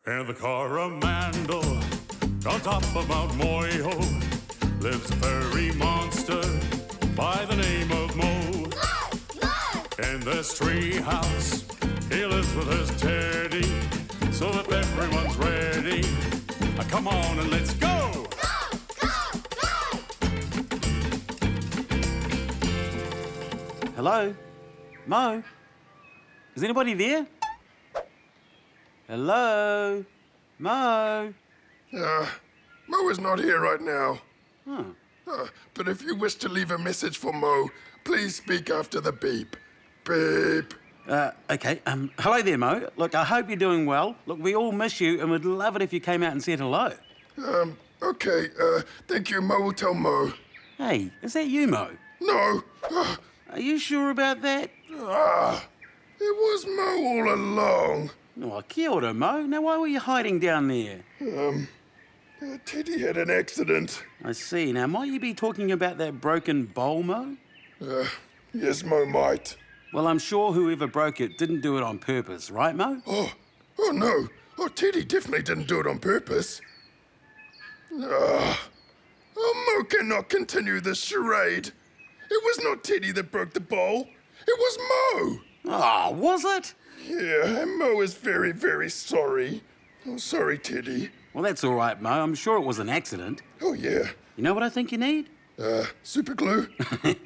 And the Coromandel, on top of Mount Moehau, lives a furry monster by the name of Moe. In this tree house, he lives with his teddy. So if everyone's ready, come on and let's go! Hello? Moe? Is anybody there? Hello? Moe? Moe is not here right now. Oh. But if you wish to leave a message for Moe, please speak after the beep. Beep. Okay. Hello there, Moe. Look, I hope you're doing well. Look, we all miss you and would love it if you came out and said hello. Okay. Thank you. Moe will tell Moe. Hey, is that you, Moe? No. Are you sure about that? It was Moe all along. Oh, kia ora, Moe. Now, why were you hiding down there? Teddy had an accident. I see. Now, might you be talking about that broken bowl, Moe? Yes, Moe might. Well, I'm sure whoever broke it didn't do it on purpose, right, Moe? Oh no. Oh, Teddy definitely didn't do it on purpose. Moe cannot continue this charade. It was not Teddy that broke the bowl. It was Moe. Oh, was it? Yeah, and Moe is very, very sorry. Oh, sorry, Teddy. Well, that's all right, Moe. I'm sure it was an accident. Oh, yeah. You know what I think you need? Super glue?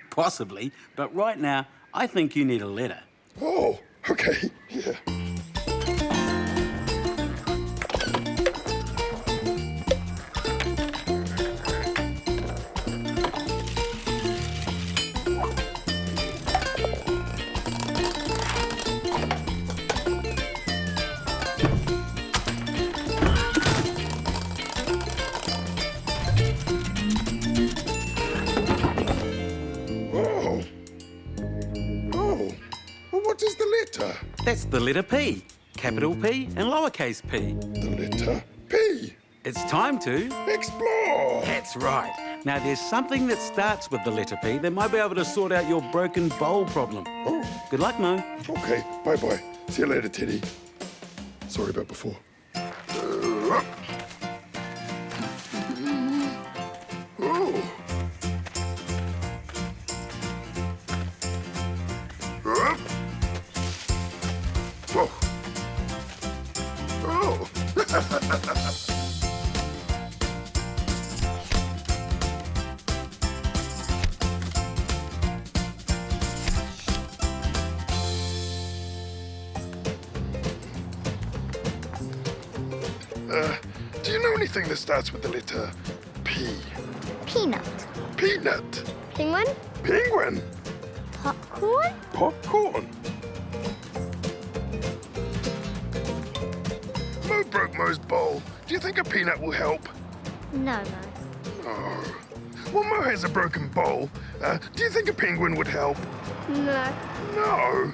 Possibly, but right now, I think you need a letter. Oh, okay, yeah. What is the letter? That's the letter P. Capital P and lowercase p. The letter P. It's time to... Explore! That's right. Now, there's something that starts with the letter P that might be able to sort out your broken bowl problem. Oh. Good luck, Moe. Okay, bye-bye. See you later, Teddy. Sorry about before. Oh. Whoa. Oh. Do you know anything that starts with the letter P? Peanut. Peanut. Penguin. Penguin. Popcorn. Popcorn. Moe broke Moe's bowl. Do you think a peanut will help? No. Oh. Well, Moe has a broken bowl. Do you think a penguin would help? No. No.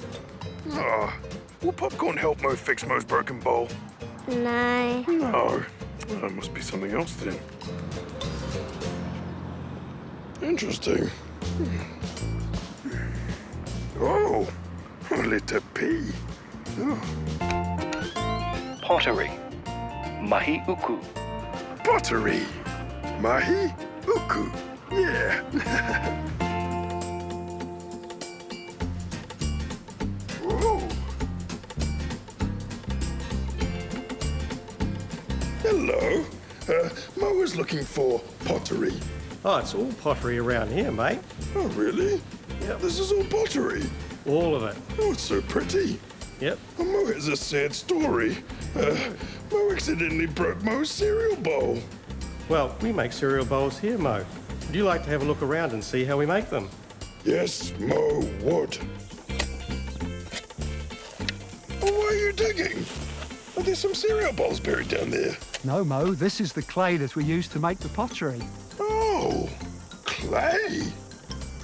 Oh. Will popcorn help Moe fix Moe's broken bowl? No. No. That must be something else then. Interesting. Oh, letter P. Oh. Pottery. Mahi uku. Pottery. Mahi uku. Yeah. Oh. Hello. Moe is looking for pottery. Oh, it's all pottery around here, mate. Oh, really? Yep. This is all pottery. All of it. Oh, it's so pretty. Yep. Oh, Moe has a sad story. Moe accidentally broke Moe's cereal bowl. Well, we make cereal bowls here, Moe. Would you like to have a look around and see how we make them? Yes, Moe would. Oh, why are you digging? Oh, there's some cereal bowls buried down there. No, Moe, this is the clay that we use to make the pottery. Oh, clay.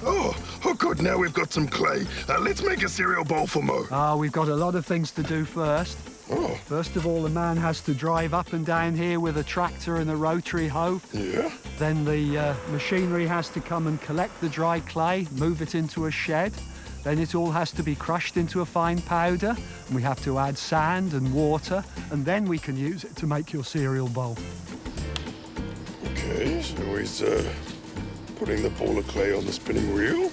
Oh, good. Now we've got some clay. Let's make a cereal bowl for Moe. We've got a lot of things to do first. Oh, First of all, the man has to drive up and down here with a tractor and a rotary hoe. yeah? Then the machinery has to come and collect the dry clay, move it into a shed. Then it all has to be crushed into a fine powder, and we have to add sand and water, and then we can use it to make your cereal bowl. Okay, so he's putting the ball of clay on the spinning wheel.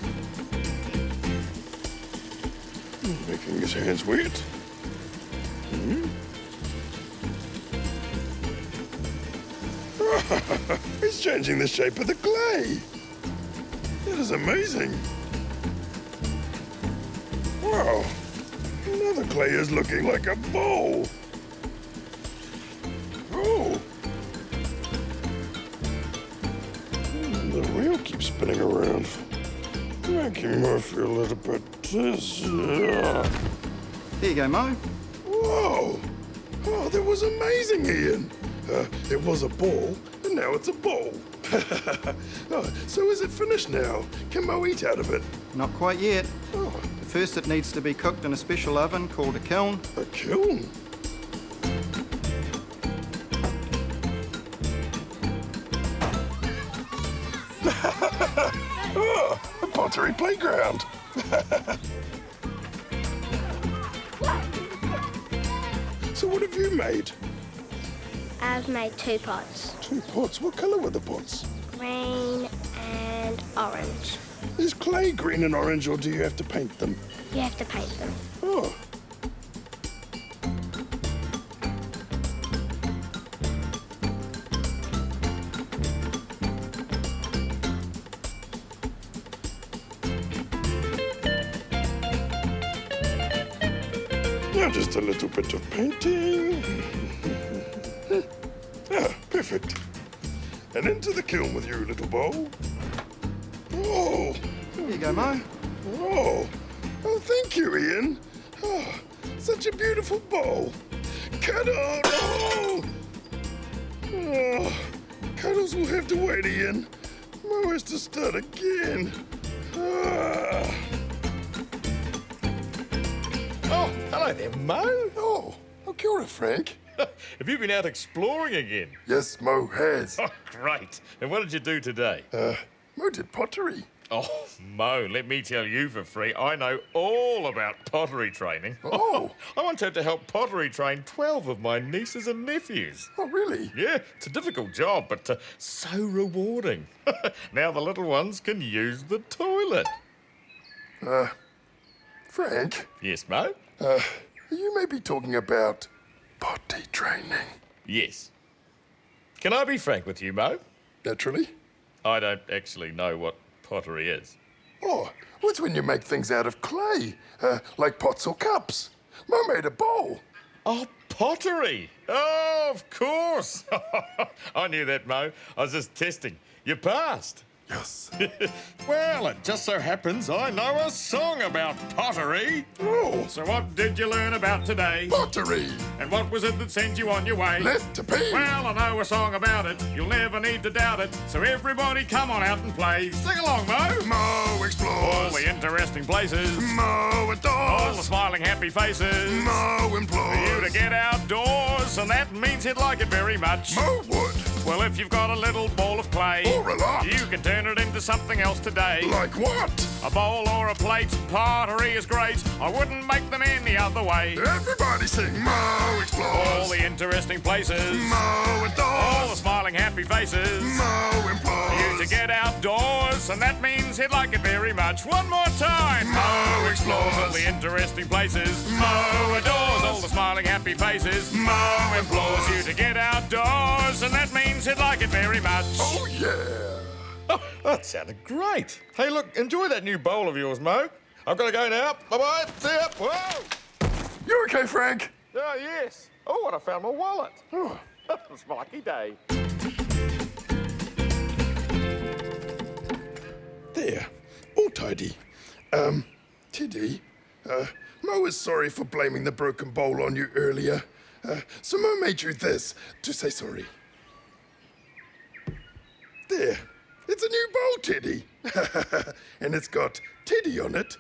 Making his hands wet. He's changing the shape of the clay. That is amazing. Wow. Now the clay is looking like a bowl. Oh. The wheel keeps spinning around, making Moe feel a little bit dizzy. There you go, Moe. Whoa! Oh, that was amazing, Ian. It was a ball, and now it's a bowl. Oh, so is it finished now? Can Moe eat out of it? Not quite yet. Oh, First, it needs to be cooked in a special oven called a kiln. a kiln? Oh, a pottery playground. So what have you made? I've made 2 pots, 2 pots. What colour were the pots? green and orange. Is clay green and orange, or do you have to paint them? You have to paint them. Oh. Now just a little bit of painting. Ah, perfect. And into the kiln with you, little bowl. Oh, There you go, Moe. oh, oh, thank you, Ian. Oh, such a beautiful bowl. Cuddles! Oh. Oh, Cuddles will have to wait, Ian. Moe has to start again. Ah. Oh, hello there, Moe. Oh, kia ora, Frank. Have you been out exploring again? Yes, Moe has. Oh, great. And what did you do today? Moe did pottery. Oh, Moe, let me tell you for free, I know all about pottery training. Oh. I once had to help pottery train 12 of my nieces and nephews. Oh, really? Yeah, it's a difficult job, but so rewarding. Now the little ones can use the toilet. Frank, Yes, Moe? you may be talking about potty training. Yes. Can I be frank with you, Moe? Naturally. I don't actually know what pottery is. Oh, well, it's when you make things out of clay, like pots or cups. Moe made a bowl. Oh, pottery! Oh, of course! I knew that, Moe. I was just testing. You passed. Yes. Well, it just so happens I know a song about pottery. Oh, So what did you learn about today? pottery. And what was it that sent you on your way? Let to be. Well, I know a song about it. You'll never need to doubt it. So everybody come on out and play. Sing along, Moe. Moe Explores. All the interesting places. Moe adores. All the smiling happy faces. Moe implores. You to get outdoors, and that means he'd like it very much. Moe would. Well, if you've got a little ball of clay, Or a lot. you can turn it into something else today. Like what? A bowl or a plate, pottery is great. I wouldn't make them any other way. Everybody sing Moe Explores. All the interesting places, Moe adores. all the smiling happy faces. Moe implores. You to get outdoors, and that means he'd like it very much. One more time. Moe Explores. All the interesting places, Moe adores. All the smiling happy faces, Moe implores you to get outdoors, and that means he'd like it very much. Oh, yeah. Oh, that sounded great. Hey, look, enjoy that new bowl of yours, Moe. I've got to go now. Bye-bye. See ya. Whoa. You okay, Frank? Oh, yes. Oh, and I found my wallet. Oh. It's my lucky day. There. All tidy. Tiddy, Moe is sorry for blaming the broken bowl on you earlier. So Moe made you this to say sorry. There. It's a new bowl, Teddy. And it's got Teddy on it,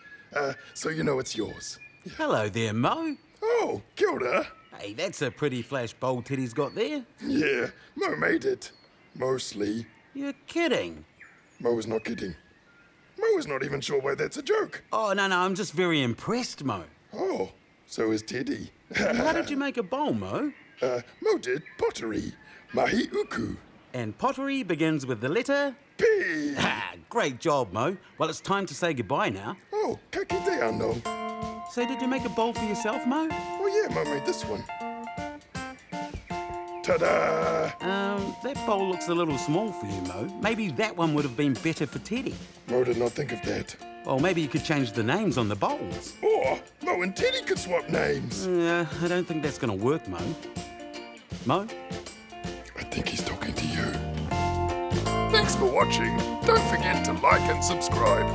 so you know it's yours. Hello there, Moe. Oh, kia ora. Hey, that's a pretty flash bowl Teddy's got there. Yeah, Moe made it. Mostly. You're kidding. Moe is not kidding. Moe was not even sure why that's a joke. Oh, no, I'm just very impressed, Moe. Oh, so is Teddy. How did you make a bowl, Moe? Moe did pottery. Mahi uku. And pottery begins with the letter... P. Ah, great job, Moe. Well, it's time to say goodbye now. Oh, ka kite anō. So did you make a bowl for yourself, Moe? Oh yeah, Mum made this one. Ta-da! That bowl looks a little small for you, Moe. Maybe that one would have been better for Teddy. Moe did not think of that. Or maybe you could change the names on the bowls. Or Moe and Teddy could swap names. I don't think that's going to work, Moe. Moe? I think he's talking to you. Thanks for watching. Don't forget to like and subscribe.